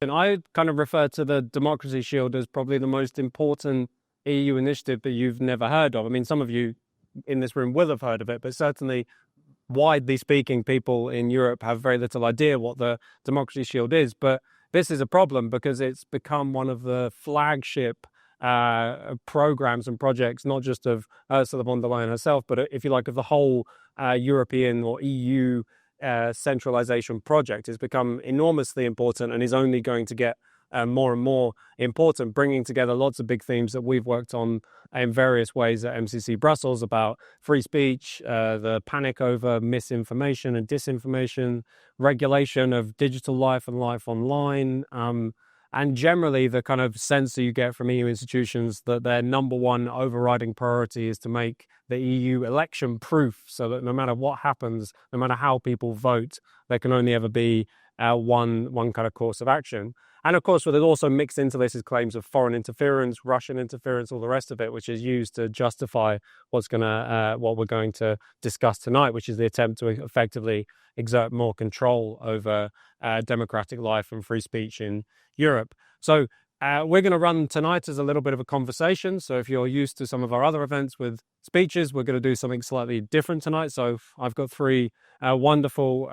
And I kind of refer to the Democracy Shield as probably the most important EU initiative that you've never heard of. I mean, some of you in this room will have heard of it, but certainly widely speaking, people in Europe have very little idea what the Democracy Shield is. But this is a problem because it's become one of the flagship programs and projects, not just of Ursula von der Leyen herself, but if you like, of the whole European or EU centralization project. Has become enormously important and is only going to get more and more important, bringing together lots of big themes that we've worked on in various ways at MCC Brussels about free speech, the panic over misinformation and disinformation, regulation of digital life and life online, and generally the kind of sense that you get from EU institutions that their number one overriding priority is to make the EU election proof, so that no matter what happens, no matter how people vote, there can only ever be one kind of course of action. And of course, what is also mixed into this is claims of foreign interference, Russian interference, all the rest of it, which is used to justify what we're going to discuss tonight, which is the attempt to effectively exert more control over democratic life and free speech in Europe. So we're going to run tonight as a little bit of a conversation. So if you're used to some of our other events with speeches, we're going to do something slightly different tonight. So I've got three wonderful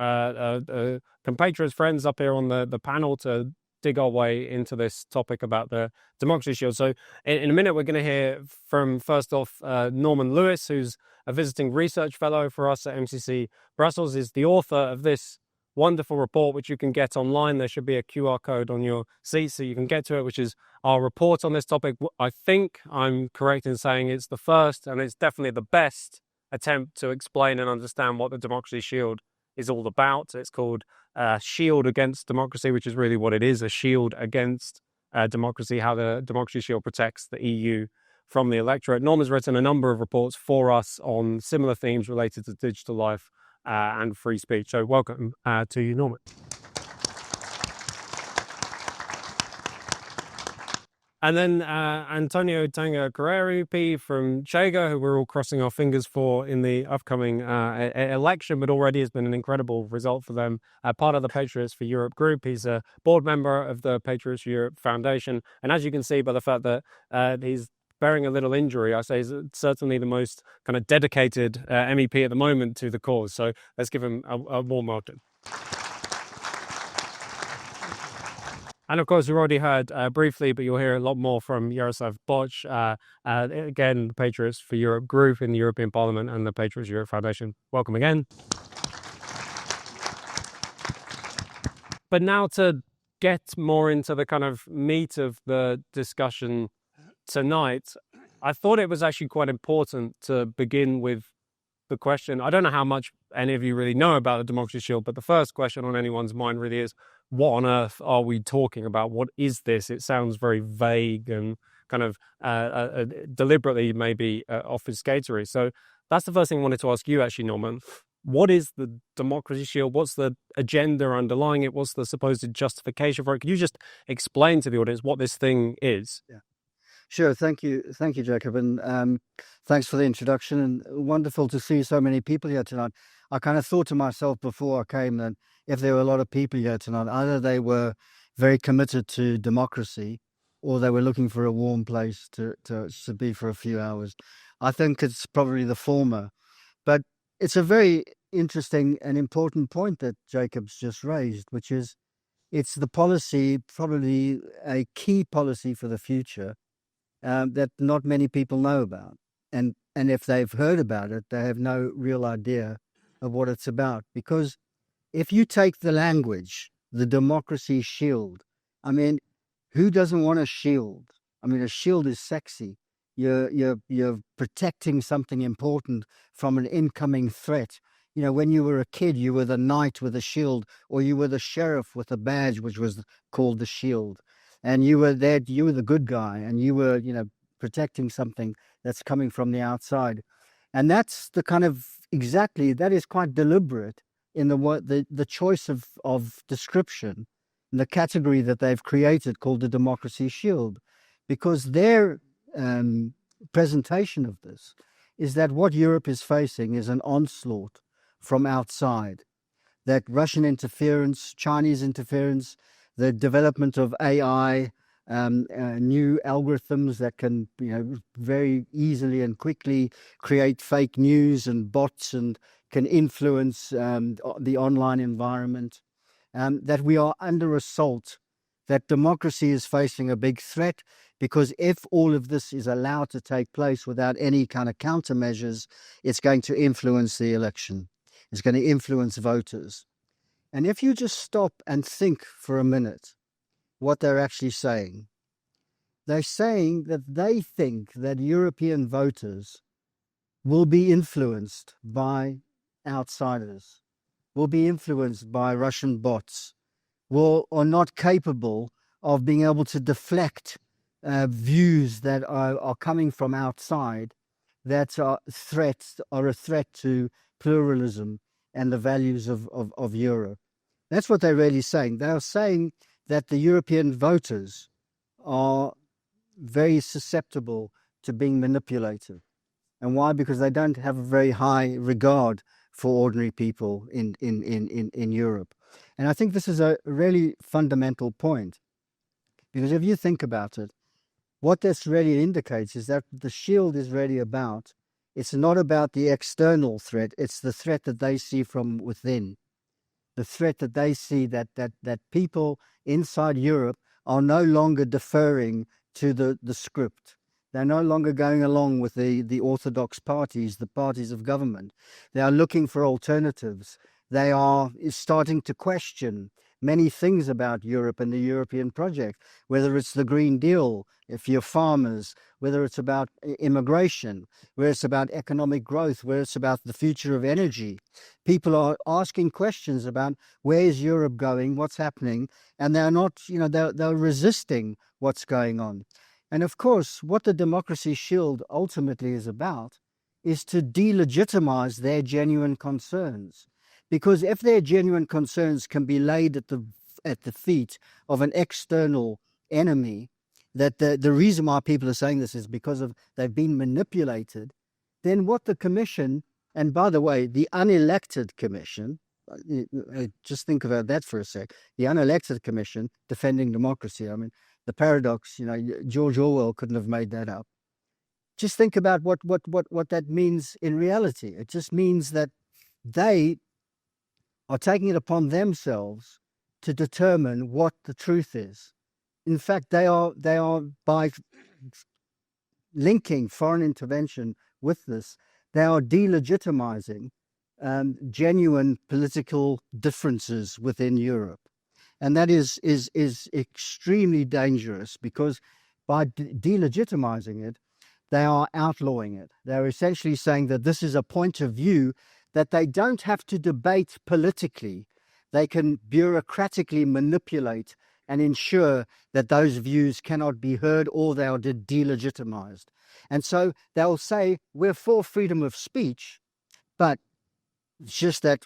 compatriots, friends up here on the panel to dig our way into this topic about the Democracy Shield. So in a minute, we're going to hear from, first off, Norman Lewis, who's a visiting research fellow for us at MCC Brussels, is the author of this wonderful report, which you can get online. There should be a QR code on your seat so you can get to it, which is our report on this topic. I think I'm correct in saying it's the first, and it's definitely the best attempt to explain and understand what the Democracy Shield is all about. It's called Shield Against Democracy, which is really what it is, a shield against democracy, how the Democracy Shield protects the EU from the electorate. Norman's written a number of reports for us on similar themes related to digital life and free speech. So welcome to you, Norman. And then António Tânger Corrêa, EP from Chega, who we're all crossing our fingers for in the upcoming election, but already has been an incredible result for them. Part of the Patriots for Europe group. He's a board member of the Patriots for Europe Foundation. And as you can see by the fact that he's bearing a little injury, I say he's certainly the most kind of dedicated MEP at the moment to the cause. So let's give him a warm welcome. And of course, we've already heard briefly, but you'll hear a lot more from Jaroslav Bžoch, again, the Patriots for Europe group in the European Parliament and the Patriots Europe Foundation. Welcome again. But now to get more into the kind of meat of the discussion tonight, I thought it was actually quite important to begin with the question. I don't know how much any of you really know about the Democracy Shield, but the first question on anyone's mind really is, what on earth are we talking about? What is this? It sounds very vague and kind of deliberately maybe obfuscatory. So that's the first thing I wanted to ask you, actually, Norman. What is the Democracy Shield? What's the agenda underlying it? What's the supposed justification for it? Could you just explain to the audience what this thing is? Yeah. Sure. Thank you, Jacob. And thanks for the introduction. And wonderful to see so many people here tonight. I kind of thought to myself before I came that if there were a lot of people here tonight, either they were very committed to democracy or they were looking for a warm place to be for a few hours. I think it's probably the former. But it's a very interesting and important point that Jacob's just raised, which is it's the policy, probably a key policy for the future, that not many people know about. And if they've heard about it, they have no real idea of what it's about. Because if you take the language, the Democracy Shield, I mean, who doesn't want a shield? I mean, a shield is sexy. You're protecting something important from an incoming threat. You know, when you were a kid, you were the knight with a shield, or you were the sheriff with a badge, which was called the shield. And you were there, you were the good guy, and you were, protecting something that's coming from the outside. And that's the kind of, exactly, that is quite deliberate in the choice of description, in the category that they've created called the Democracy Shield, because their presentation of this is that what Europe is facing is an onslaught from outside, that Russian interference, Chinese interference, the development of AI, new algorithms that can, very easily and quickly create fake news and bots and can influence the online environment, that we are under assault, that democracy is facing a big threat, because if all of this is allowed to take place without any kind of countermeasures, it's going to influence the election. It's going to influence voters. And if you just stop and think for a minute what they're actually saying, they're saying that they think that European voters will be influenced by outsiders, will be influenced by Russian bots, are not capable of being able to deflect views that are coming from outside, that are a threat to pluralism and the values of Europe. That's what they're really saying. They're saying that the European voters are very susceptible to being manipulated. And why? Because they don't have a very high regard for ordinary people in Europe. And I think this is a really fundamental point, because if you think about it, what this really indicates is that the Shield is really about, it's not about the external threat, it's the threat that they see from within. The threat that they see that people inside Europe are no longer deferring to the script. They're no longer going along with the orthodox parties, the parties of government. They are looking for alternatives. They are starting to question many things about Europe and the European project, whether it's the Green Deal, if you're farmers, whether it's about immigration, whether it's about economic growth, whether it's about the future of energy. People are asking questions about where is Europe going, what's happening, and they're not, they're resisting what's going on. And of course, what the Democracy Shield ultimately is about is to delegitimize their genuine concerns. Because if their genuine concerns can be laid at the feet of an external enemy, that the reason why people are saying this is because they've been manipulated, then what the Commission, and by the way, the unelected Commission, just think about that for a sec, the unelected Commission defending democracy, I mean, the paradox, George Orwell couldn't have made that up. Just think about what that means in reality. It just means that they are taking it upon themselves to determine what the truth is. In fact, they are by linking foreign intervention with this, they are delegitimizing genuine political differences within Europe. And that is extremely dangerous, because by delegitimizing it, they are outlawing it. They're essentially saying that this is a point of view that they don't have to debate politically. They can bureaucratically manipulate and ensure that those views cannot be heard, or they are delegitimized. And so they'll say, we're for freedom of speech, but it's just that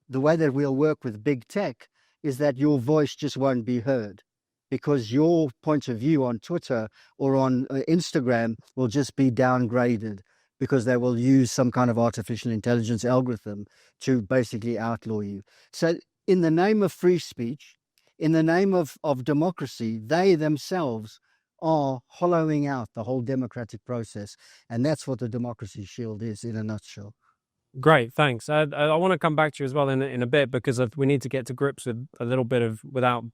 the way that we'll work with big tech is that your voice just won't be heard, because your point of view on Twitter or on Instagram will just be downgraded, because they will use some kind of artificial intelligence algorithm to basically outlaw you. So in the name of free speech, in the name of democracy, they themselves are hollowing out the whole democratic process. And that's what the Democracy Shield is in a nutshell. Great, thanks. I want to come back to you as well in a bit, because we need to get to grips with a little bit of, without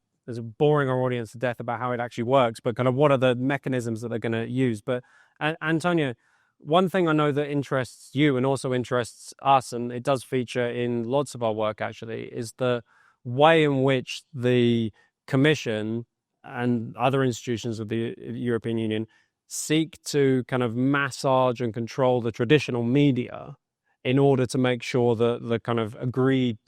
boring our audience to death about how it actually works, but kind of what are the mechanisms that they're going to use. But Antonio, one thing I know that interests you and also interests us, and it does feature in lots of our work actually, is the way in which the Commission and other institutions of the European Union seek to kind of massage and control the traditional media in order to make sure that the kind of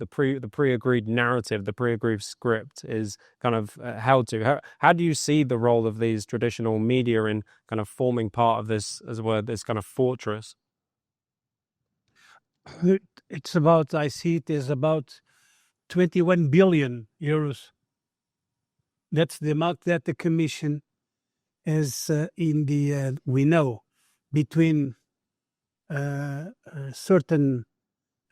pre-agreed narrative, the pre-agreed script is kind of held to. How do you see the role of these traditional media in kind of forming part of this, as well, this kind of fortress? I see it as about 21 billion euros. That's the amount that the Commission has we know, between certain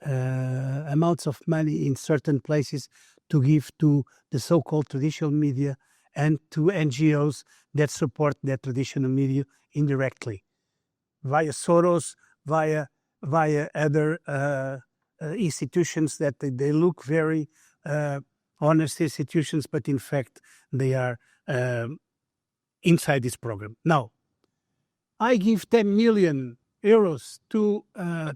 amounts of money in certain places to give to the so-called traditional media and to NGOs that support that traditional media indirectly, via Soros, via other institutions that they look very honest institutions, but in fact they are inside this program. Now, I give 10 million euros to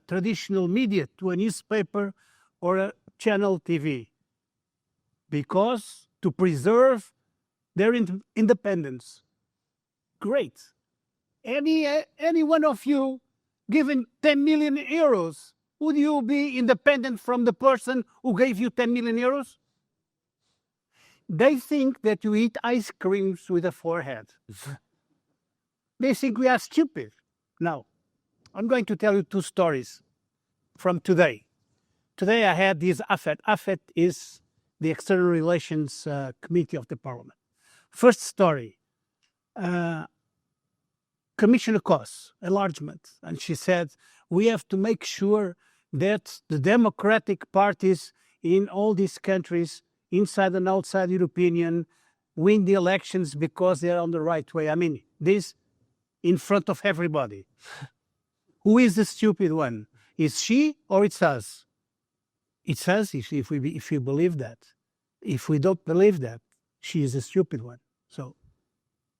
traditional media, to a newspaper or a channel TV, because to preserve their independence. Great. Any one of you given 10 million euros, would you be independent from the person who gave you 10 million euros? They think that you eat ice creams with a forehead. They think we are stupid. Now, I'm going to tell you two stories from today. Today I had this AFET. AFET is the External Relations Committee of the Parliament. First story, Commissioner Kos, enlargement. And she said, we have to make sure that the democratic parties in all these countries, inside and outside the European Union, win the elections because they're on the right way. I mean, this in front of everybody. Who is the stupid one? Is she or it's us? It's us if we believe that. If we don't believe that, she is a stupid one. So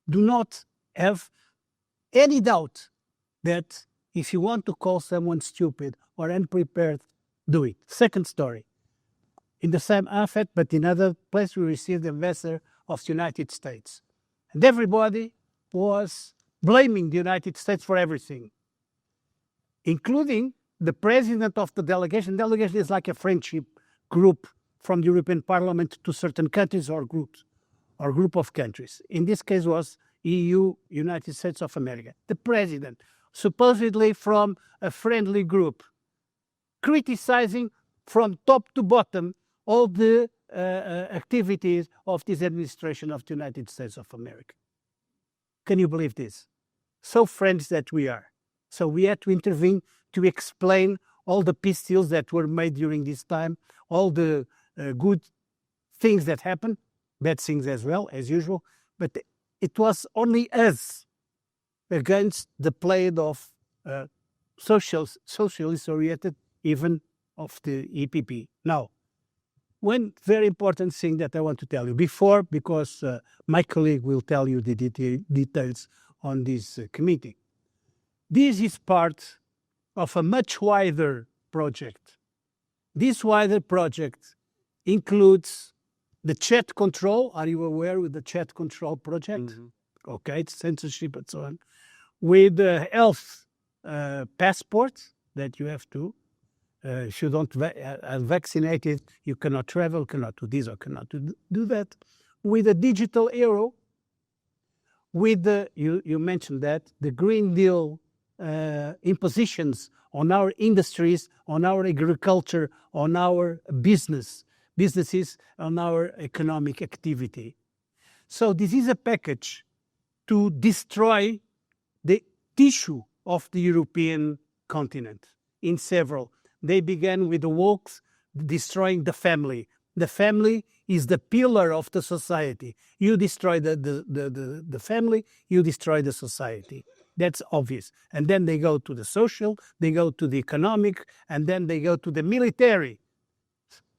do not have any doubt that if you want to call someone stupid or unprepared, do it. Second story. In the same AFET, but in other place, we received the ambassador of the United States. And everybody was blaming the United States for everything, including the president of the delegation. Delegation is like a friendship group from the European Parliament to certain countries or groups, or group of countries. In this case was EU, United States of America. The president, supposedly from a friendly group, criticizing from top to bottom all the activities of this administration of the United States of America. Can you believe this? So friends that we are. So we had to intervene to explain all the peace deals that were made during this time, all the good things that happened, bad things as well, as usual, but it was only us against the play of socialist oriented, even of the EPP. Now, one very important thing that I want to tell you before, because my colleague will tell you the details on this committee. This is part of a much wider project. This wider project includes the chat control. Are you aware with the chat control project? Mm-hmm. Okay, it's censorship and so on. With the health passport that you have to. If you don't vaccinated, you cannot travel, cannot do this or cannot do that. With a digital euro, with the, you mentioned that, the Green Deal impositions on our industries, on our agriculture, on our businesses, on our economic activity. So this is a package to destroy the tissue of the European continent in several. They began with the Wolves destroying the family. The family is the pillar of the society. You destroy the family, you destroy the society. That's obvious. And then they go to the social, they go to the economic, and then they go to the military,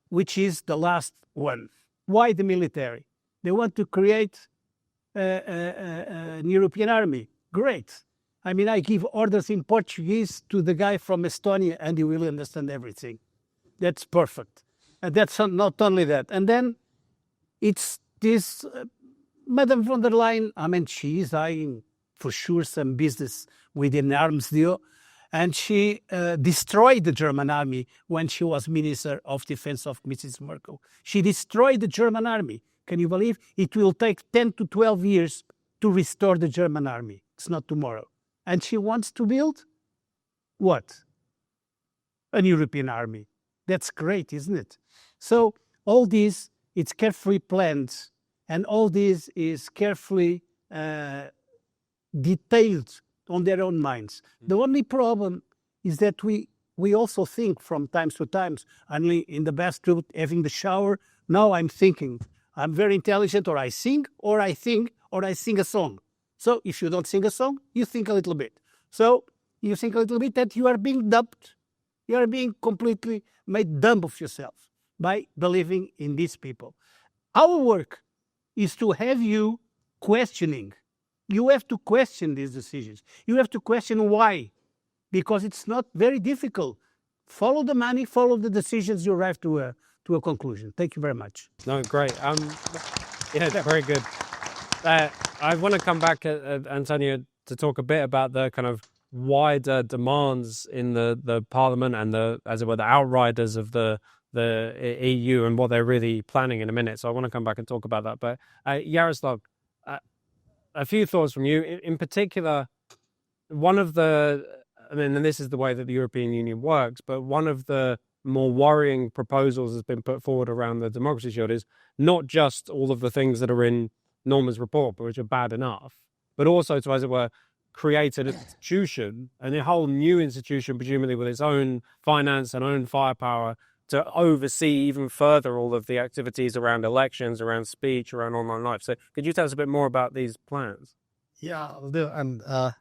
which is the last one. Why the military? They want to create an European army. Great. I mean, I give orders in Portuguese to the guy from Estonia and he will understand everything. That's perfect. And that's not only that. And then it's this Madame von der Leyen, I mean, she is eyeing for sure some business with an arms deal. And she destroyed the German army when she was Minister of Defense of Mrs. Merkel. She destroyed the German army. Can you believe? It will take 10 to 12 years to restore the German army. It's not tomorrow. And she wants to build what? An European army. That's great, isn't it? So all this, it's carefully planned, and all this is carefully detailed on their own minds. The only problem is that we also think from time to time, only in the bathroom, having the shower, Now I'm thinking. I'm very intelligent, or I sing, or I think, or I sing a song. So if you don't sing a song, you think a little bit. So you think a little bit that you are being dumped. You are being completely made dumb of yourself by believing in these people. Our work is to have you questioning. You have to question these decisions. You have to question why, because it's not very difficult. Follow the money, follow the decisions, you arrive to a conclusion. Thank you very much. No, great. Yeah, very good. I want to come back, Antonio, to talk a bit about the kind of wider demands in the Parliament and the outriders of the EU and what they're really planning in a minute. So I want to come back and talk about that. But Jaroslav, a few thoughts from you. In particular, one of the, and this is the way that the European Union works, but one of the more worrying proposals has been put forward around the Democracy Shield is not just all of the things that are in Norma's report, but which are bad enough, but also to, as it were, create an institution, and a whole new institution, presumably with its own finance and own firepower, to oversee even further all of the activities around elections, around speech, around online life. So could you tell us a bit more about these plans? Yeah, I'll do. And I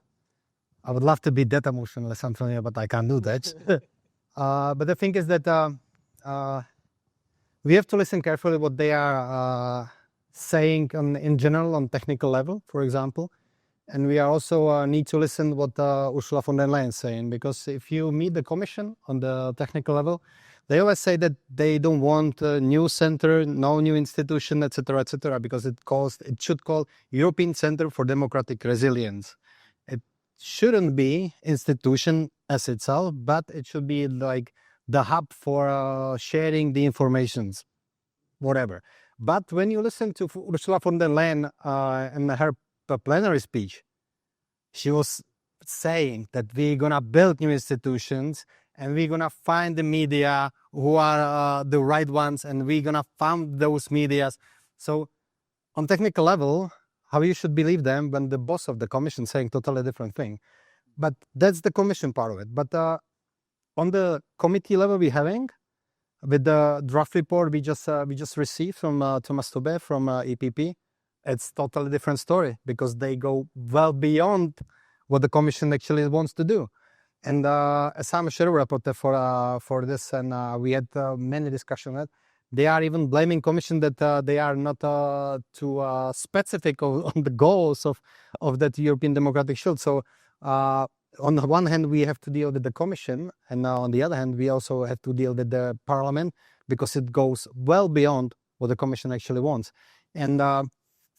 would love to be that emotional as Antonio, but I can't do that. But the thing is that we have to listen carefully what they are saying in general on technical level, for example. And we are also need to listen what Ursula von der Leyen is saying, because if you meet the Commission on the technical level, they always say that they don't want a new center, no new institution, etc., because it should call European Center for Democratic Resilience. It shouldn't be institution as itself, but it should be like the hub for sharing the informations, whatever. But when you listen to Ursula von der Leyen and her plenary speech, she was saying that we're gonna build new institutions and we're gonna find the media who are the right ones, and we're gonna found those medias. So on technical level, how you should believe them when the boss of the commission saying totally different thing? But that's the commission part of it. But on the committee level we're having, with the draft report we just received from Thomas Tobé from EPP, it's totally different story, because they go well beyond what the commission actually wants to do. And as I'm a shadow rapporteur for this, and we had many discussions on it, they are even blaming commission that they are not too specific on the goals of that European Democratic Shield. So on the one hand, we have to deal with the commission, and on the other hand, we also have to deal with the parliament, because it goes well beyond what the commission actually wants. And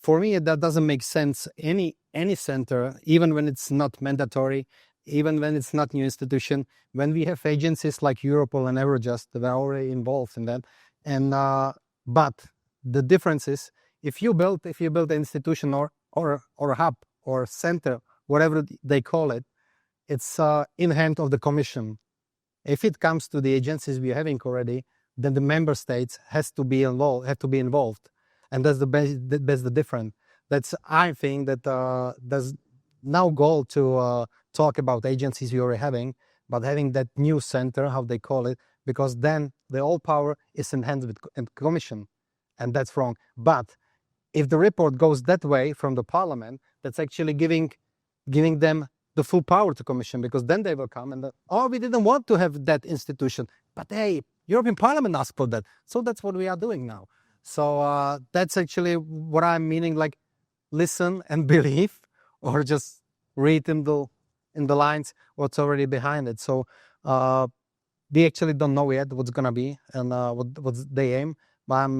for me, that doesn't make sense. Any center, even when it's not mandatory, even when it's not new institution, when we have agencies like Europol and Eurojust that are already involved in that. And but the difference is, if you build an institution or a hub or center, whatever they call it, it's in hand of the commission. If it comes to the agencies we're having already, then the member states have to be involved, and that's the difference. That's, I think, that there's no goal to talk about agencies we already having, but having that new center, how they call it, because then the all power is in hands with the commission, and that's wrong. But if the report goes that way from the parliament, that's actually giving them the full power to commission, because then they will come and we didn't want to have that institution, but hey, European Parliament asked for that, so that's what we are doing now. So that's actually what I'm meaning, like listen and believe, or just read in the lines what's already behind it. So we actually don't know yet what's gonna be and what's they aim, but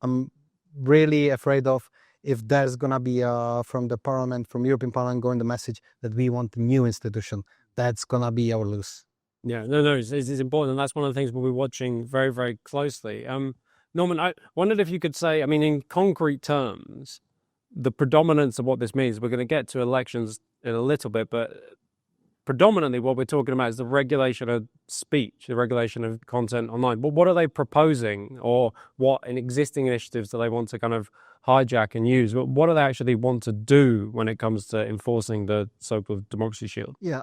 I'm really afraid of if there's gonna be from the parliament, from European Parliament, going the message that we want a new institution. That's gonna be our lose. Yeah, no, it's important, and that's one of the things we'll be watching very, very closely. Norman, I wondered if you could say, I mean, in concrete terms, the predominance of what this means. We're going to get to elections in a little bit, but predominantly what we're talking about is the regulation of speech, the regulation of content online. But what are they proposing, or what in existing initiatives do they want to kind of hijack and use? What do they actually want to do when it comes to enforcing the so-called Democracy Shield? Yeah,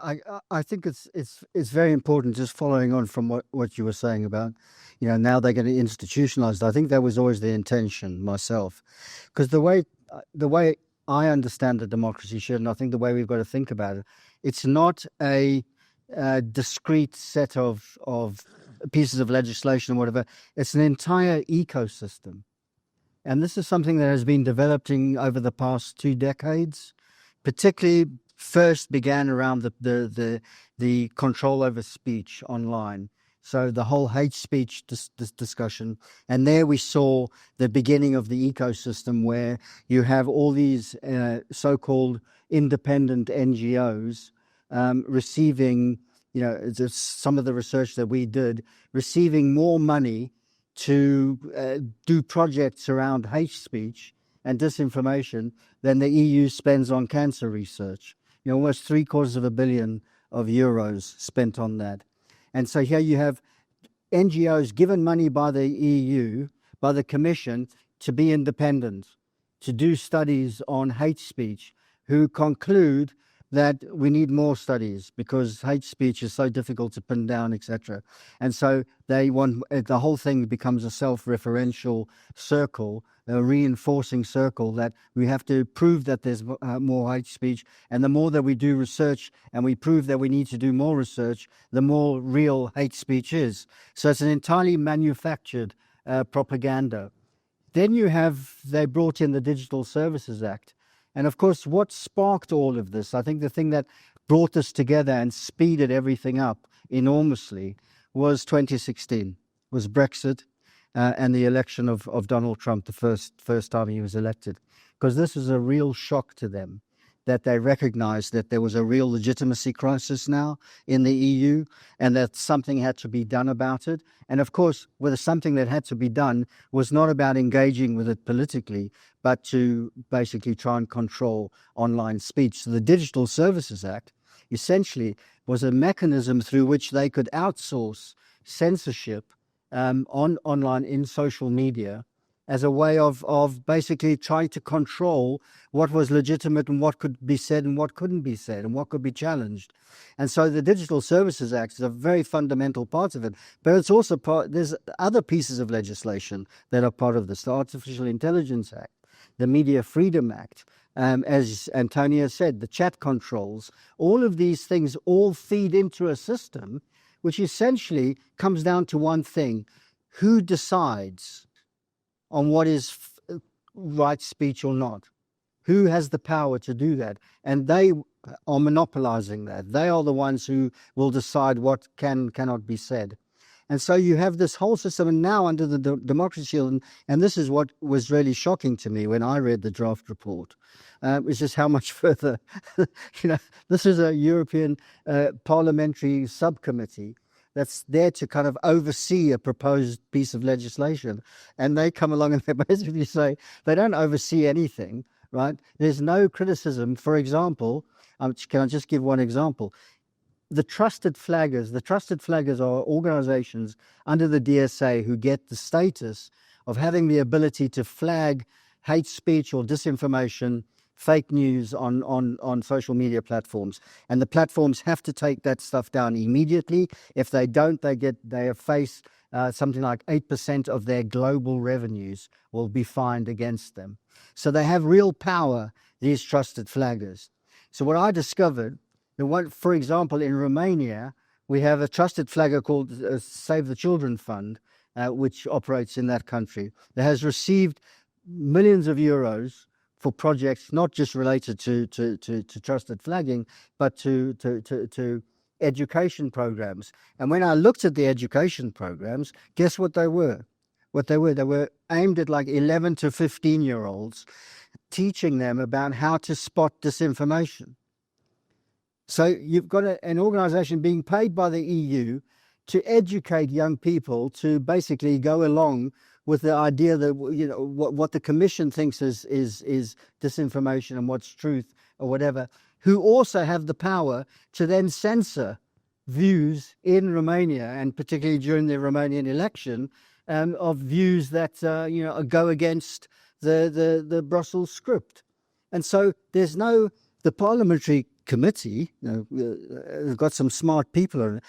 I think it's very important, just following on from what you were saying about, now they're going to institutionalize it. I think that was always the intention myself, because the way I understand the democracy shield, and I think the way we've got to think about it, it's not a discrete set of pieces of legislation or whatever. It's an entire ecosystem. And this is something that has been developing over the past 2 decades, particularly first began around the control over speech online. So the whole hate speech discussion. And there we saw the beginning of the ecosystem where you have all these so-called independent NGOs receiving, some of the research that we did, receiving more money to do projects around hate speech and disinformation than the EU spends on cancer research. Almost €750 million spent on that. And so here you have NGOs given money by the EU, by the Commission, to be independent, to do studies on hate speech, who conclude that we need more studies because hate speech is so difficult to pin down, etc. And so they want the whole thing becomes a self-referential circle, a reinforcing circle, that we have to prove that there's more hate speech. And the more that we do research and we prove that we need to do more research, the more real hate speech is. So it's an entirely manufactured propaganda. Then they brought in the Digital Services Act. And of course, what sparked all of this, I think the thing that brought this together and speeded everything up enormously was 2016, was Brexit and the election of Donald Trump, the first time he was elected. Because this was a real shock to them, that they recognized that there was a real legitimacy crisis now in the EU and that something had to be done about it. And of course, whether something that had to be done was not about engaging with it politically, but to basically try and control online speech. So the Digital Services Act essentially was a mechanism through which they could outsource censorship online in social media as a way of basically trying to control what was legitimate and what could be said and what couldn't be said and what could be challenged. And so the Digital Services Act is a very fundamental part of it. But it's also there's other pieces of legislation that are part of this. The Artificial Intelligence Act, the Media Freedom Act, as Antonio said, the chat controls, all of these things all feed into a system which essentially comes down to one thing: who decides on what is right speech or not? Who has the power to do that? And they are monopolizing that. They are the ones who will decide what cannot be said. And so you have this whole system, and now under the Democracy Shield, and this is what was really shocking to me when I read the draft report, is just how much further, this is a European parliamentary subcommittee that's there to kind of oversee a proposed piece of legislation. And they come along and they basically say they don't oversee anything, right? There's no criticism. For example, can I just give one example? The trusted flaggers are organizations under the DSA who get the status of having the ability to flag hate speech or disinformation, fake news on social media platforms. And the platforms have to take that stuff down immediately. If they don't, they face something like 8% of their global revenues will be fined against them. So they have real power, these trusted flaggers. So what I discovered, for example, in Romania, we have a trusted flagger called Save the Children Fund, which operates in that country, that has received millions of euros for projects not just related to trusted flagging, but to education programs. And when I looked at the education programs, guess what they were? They were aimed at like 11 to 15-year-olds, teaching them about how to spot disinformation. So you've got an organization being paid by the EU to educate young people to basically go along with the idea that what the Commission thinks is disinformation and what's truth or whatever, who also have the power to then censor views in Romania, and particularly during the Romanian election, of views that go against the Brussels script. And so there's the parliamentary committee, has got some smart people in it.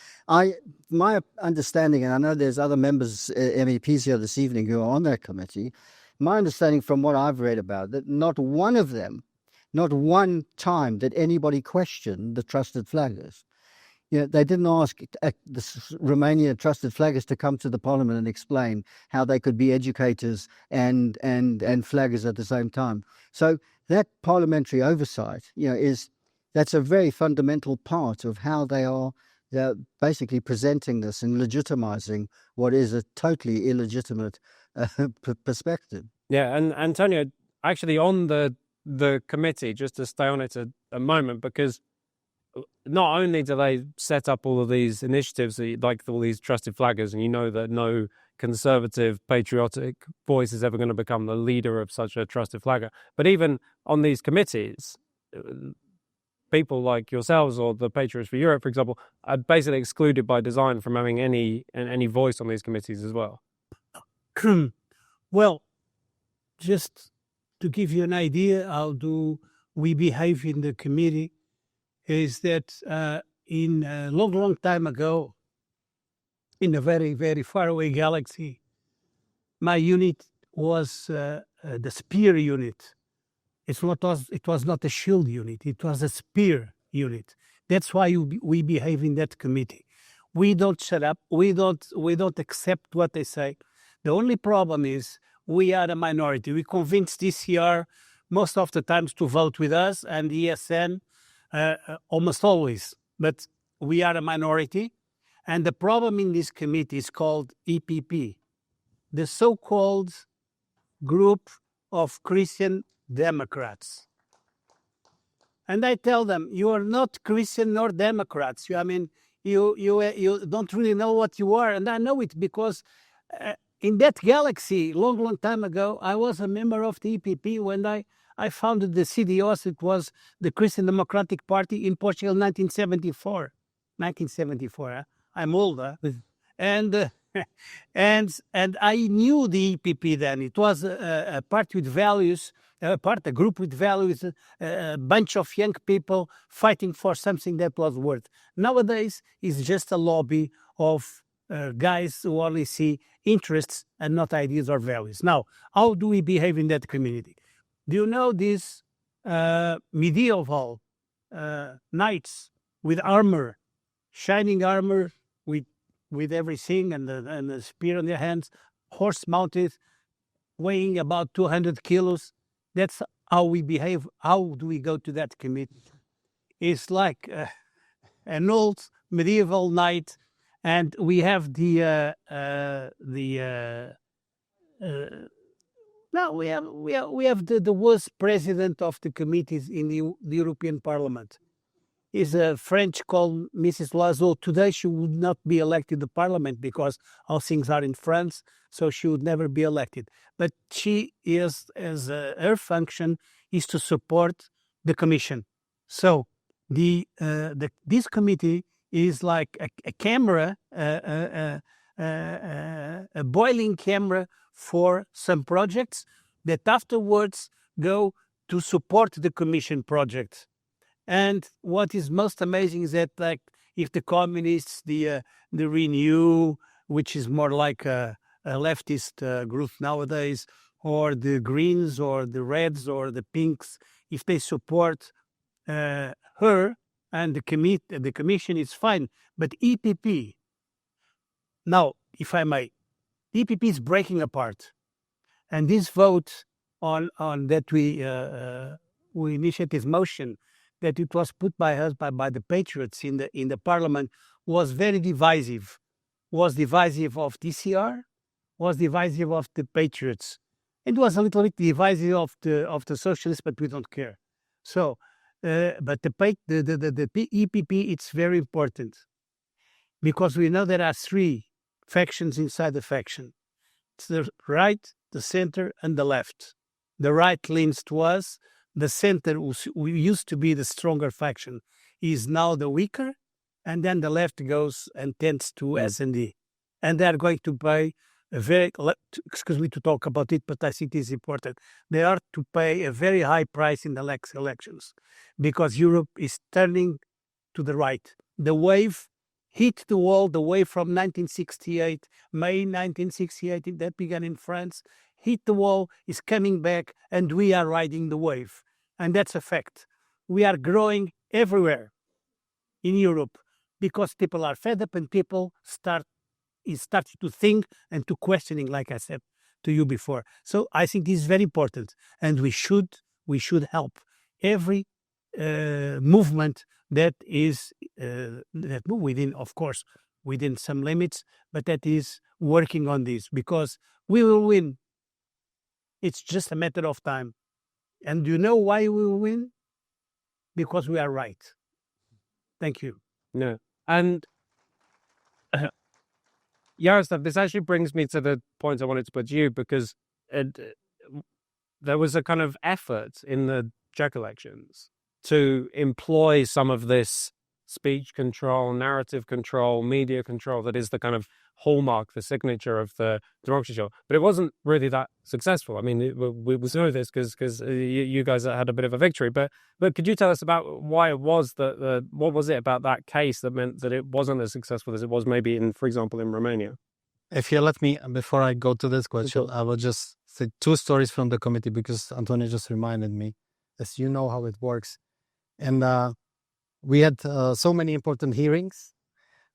My understanding, and I know there's other members, MEPs here this evening who are on that committee, my understanding from what I've read about that not one of them, not one time did anybody question the trusted flaggers. They didn't ask the Romanian trusted flaggers to come to the parliament and explain how they could be educators and flaggers at the same time. So that parliamentary oversight, that's a very fundamental part of how they're basically presenting this and legitimizing what is a totally illegitimate perspective. Yeah, and Antonio, actually on the committee, just to stay on it a moment, because not only do they set up all of these initiatives, like all these trusted flaggers, and that no conservative, patriotic voice is ever going to become the leader of such a trusted flagger, but even on these committees, people like yourselves or the Patriots for Europe, for example, are basically excluded by design from having any voice on these committees as well. Well, just to give you an idea how do we behave in the committee, is that in a long time ago, in a very, very far away galaxy, my unit was the spear unit. It was not a shield unit, it was a spear unit. That's why we behave in that committee. We don't shut up, we don't accept what they say. The only problem is we are a minority. We convince DCR most of the times to vote with us, and ESN almost always, but we are a minority. And the problem in this committee is called EPP, the so-called group of Christian Democrats. And I tell them, you are not Christian nor Democrats. You don't really know what you are. And I know it because in that galaxy, long time ago, I was a member of the EPP when I founded the CDOs. It was the Christian Democratic Party in Portugal, 1974. 1974, I'm older. And I knew the EPP then. It was a party with values, a group with values, a bunch of young people fighting for something that was worth. Nowadays, it's just a lobby of guys who only see interests and not ideas or values. Now, how do we behave in that community? Do you know these medieval knights with armor, shining armor with everything and the spear in their hands, horse-mounted, weighing about 200 kilos? That's how we behave. How do we go to that committee? It's like an old medieval knight, and we have we have the worst president of the committees in the European Parliament. Is a French called Mrs. Loiseau. Today she would not be elected to Parliament because all things are in France, so she would never be elected. But she is, her function is to support the Commission. So this committee is like a camera, a boiling camera for some projects that afterwards go to support the Commission project. And what is most amazing is that, like, if the communists, the Renew, which is more like a leftist group nowadays, or the Greens, or the Reds, or the Pinks, if they support her and the Commission, is fine. But EPP, now, if I may, EPP is breaking apart, and this vote on that we initiate this motion, that it was put by us by the Patriots in the Parliament, was very divisive. Was divisive of DCR, was divisive of the Patriots. It was a little bit divisive of the Socialists, but we don't care. So, but the EPP, it's very important because we know there are three factions inside the faction. It's the right, the center, and the left. The right leans to us. The center, who used to be the stronger faction, is now the weaker, and then the left goes and tends to S&D. And they're going to pay excuse me to talk about it, but I think it is important. They are to pay a very high price in the next elections because Europe is turning to the right. The wave hit the wall, the wave from 1968, May 1968, that began in France, hit the wall, is coming back, and we are riding the wave. And that's a fact. We are growing everywhere in Europe because people are fed up and people start to think and to questioning, like I said to you before. So I think this is very important, and we should help every movement that is that move within, of course, within some limits, but that is working on this because we will win. It's just a matter of time. And do you know why we will win? Because we are right. Thank you. No. And Jaroslav, this actually brings me to the point I wanted to put to you because there was a kind of effort in the Czech elections to employ some of this speech control, narrative control, media control that is the kind of hallmark, the signature of the democracy show. But it wasn't really that successful. I mean, we know this because you guys had a bit of a victory. But could you tell us about why it was that what was it about that case that meant that it wasn't as successful as it was maybe in, for example, in Romania? If you let me, before I go to this question, I will just say two stories from the committee because Antonio just reminded me, as you know how it works. And we had so many important hearings,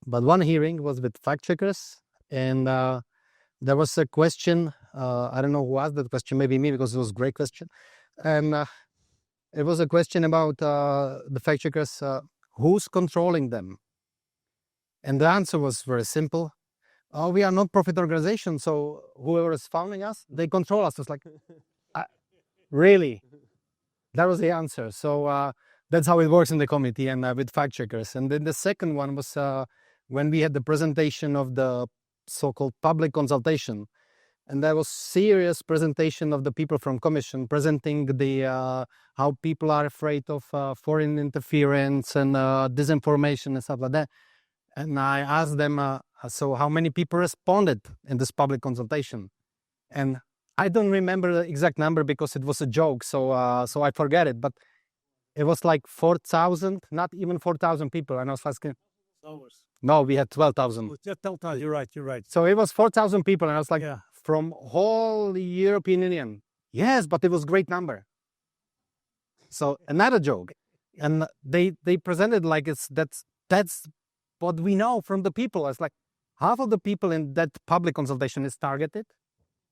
but one hearing was with fact checkers, and there was a question. I don't know who asked that question, maybe me, because it was a great question. And it was a question about the fact checkers, who's controlling them? And the answer was very simple. Oh, we are not profit organization, so whoever is founding us, they control us. It's like, really? That was the answer. So that's how it works in the committee and with fact checkers. And then the second one was when we had the presentation of the so-called public consultation. And there was serious presentation of the people from Commission presenting the how people are afraid of foreign interference and disinformation and stuff like that. And I asked them, so how many people responded in this public consultation? And I don't remember the exact number because it was a joke, so I forget it. But it was like 4,000, not even 4,000 people. And I was asking, no, we had 12,000. You're right. So it was 4,000 people. And I was like, from whole European Union. Yes, but it was a great number. So another joke. And they presented like that's what we know from the people. It's like half of the people in that public consultation is targeted.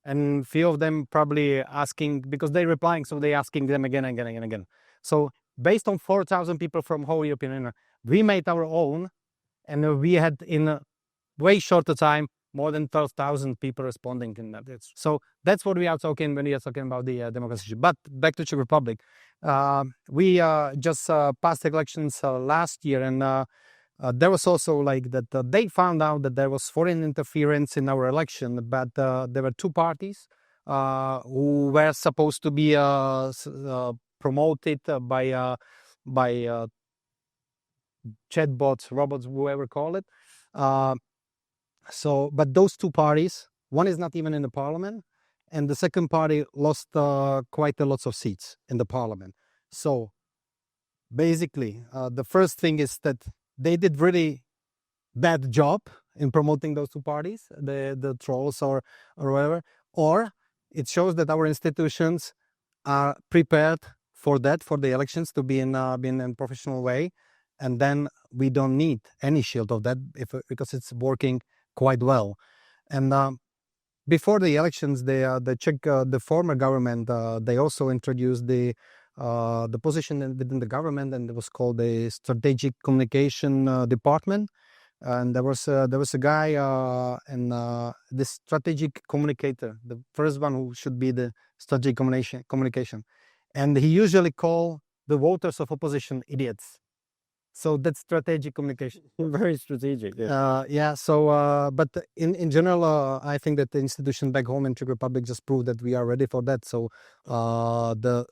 And few of them probably asking, because they're replying, so they're asking them again and again and again. So based on 4,000 people from whole European Union, we made our own, and we had in a way shorter time more than 12,000 people responding in that. So that's what we are talking when we are talking about the democracy. But back to Czech Republic, we just passed elections last year, and there was also like that they found out that there was foreign interference in our election, but there were two parties who were supposed to be promoted by chatbots, robots, whoever call it. But those two parties, one is not even in the parliament, and the second party lost quite a lot of seats in the parliament. So basically, the first thing is that they did really bad job in promoting those two parties, the trolls or whatever, or it shows that our institutions are prepared for that, for the elections to be in a professional way, and then we don't need any shield of that because it's working quite well. And before the elections, the Czech, the former government, they also introduced the position within the government, and it was called the Strategic Communication Department. And there was a guy and the strategic communicator, the first one who should be the strategic communication, and he usually call the voters of opposition idiots. So that's strategic communication. Very strategic. Yeah. So, but in general, I think that the institution back home in Czech Republic just proved that we are ready for that. So the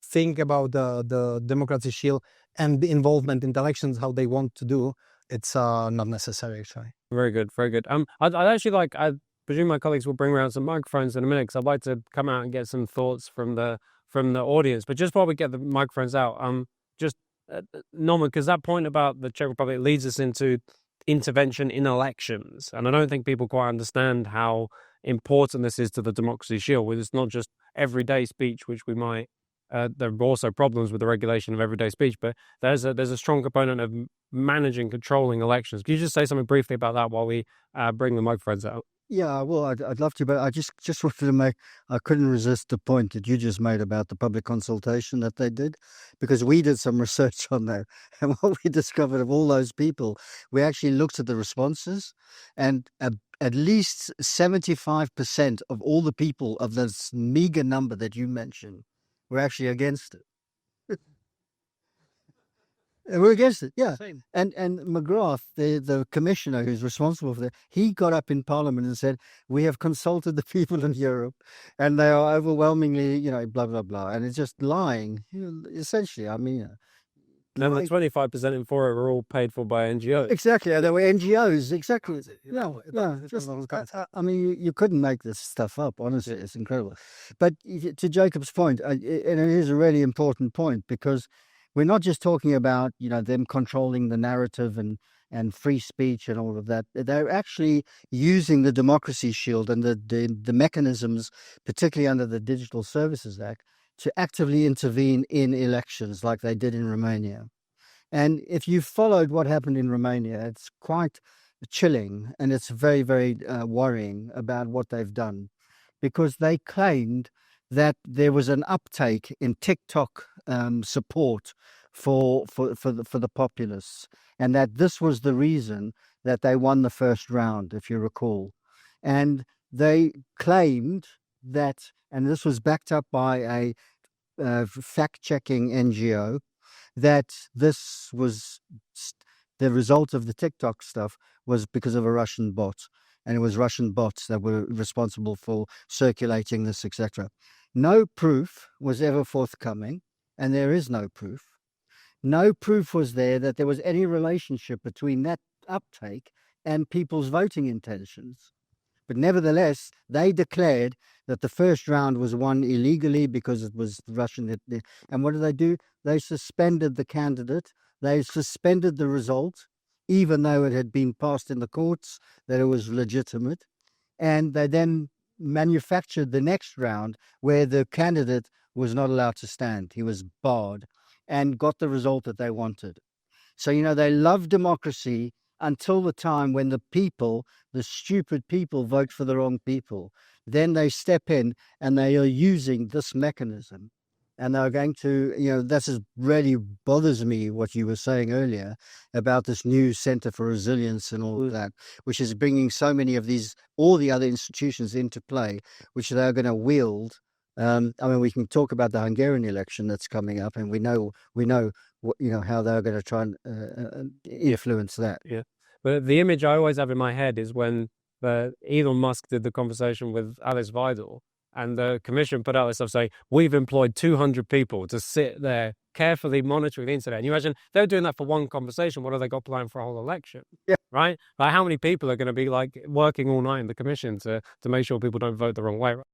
thing about the democracy shield and the involvement in the elections, how they want to do, it's not necessary actually. Very good. I'd actually like presume my colleagues will bring around some microphones in a minute, because I'd like to come out and get some thoughts from the audience. But just while we get the microphones out, Norman, because that point about the Czech Republic leads us into intervention in elections, and I don't think people quite understand how important this is to the Democracy Shield. It's not just everyday speech, which we might. There are also problems with the regulation of everyday speech, but there's a strong component of managing, controlling elections. Can you just say something briefly about that while we bring the microphones out? Yeah, well, I'd love to, but I just wanted to make, I couldn't resist the point that you just made about the public consultation that they did, because we did some research on that. And what we discovered of all those people, we actually looked at the responses, and at least 75% of all the people of this meager number that you mentioned were actually against it. And we're against it, yeah. Same. And McGrath, the commissioner who's responsible for that, he got up in Parliament and said, "We have consulted the people in Europe, and they are overwhelmingly, blah blah blah." And it's just lying, essentially. I mean, And the 25% in for it were all paid for by NGOs. exactly. They were NGOs, exactly. I mean, you couldn't make this stuff up. Honestly, it's incredible. But to Jacob's point, and it is a really important point, because we're not just talking about, them controlling the narrative and free speech and all of that. They're actually using the Democracy Shield and the mechanisms, particularly under the Digital Services Act, to actively intervene in elections like they did in Romania. And if you followed what happened in Romania, it's quite chilling, and it's very, very worrying about what they've done, because they claimed that there was an uptake in TikTok support for the populists, and that this was the reason that they won the first round, if you recall. And they claimed that, and this was backed up by a fact-checking NGO, that this was the result of the TikTok stuff was because of a Russian bot, and it was Russian bots that were responsible for circulating this, etc. No proof was ever forthcoming, and there is no proof. No proof was that there was any relationship between that uptake and people's voting intentions. But nevertheless, they declared that the first round was won illegally because it was Russian. And what did? They suspended the candidate. They suspended the result, even though it had been passed in the courts that it was legitimate. And they then manufactured the next round where the candidate was not allowed to stand. He was barred, and got the result that they wanted. So, they love democracy until the time when the people, the stupid people, vote for the wrong people. Then they step in and they are using this mechanism. And they're going to, this is really bothers me, what you were saying earlier about this new Center for Resilience and all of that, which is bringing so many of all the other institutions into play, which they're going to wield. We can talk about the Hungarian election that's coming up, and we know what, how they're going to try and influence that. Yeah, but the image I always have in my head is when Elon Musk did the conversation with Alice Weidel, and the commission put out this stuff saying, "We've employed 200 people to sit there carefully monitoring the internet." And you imagine they're doing that for one conversation. What have they got planned for a whole election? Yeah. Right? Like, how many people are going to be working all night in the commission to make sure people don't vote the wrong way?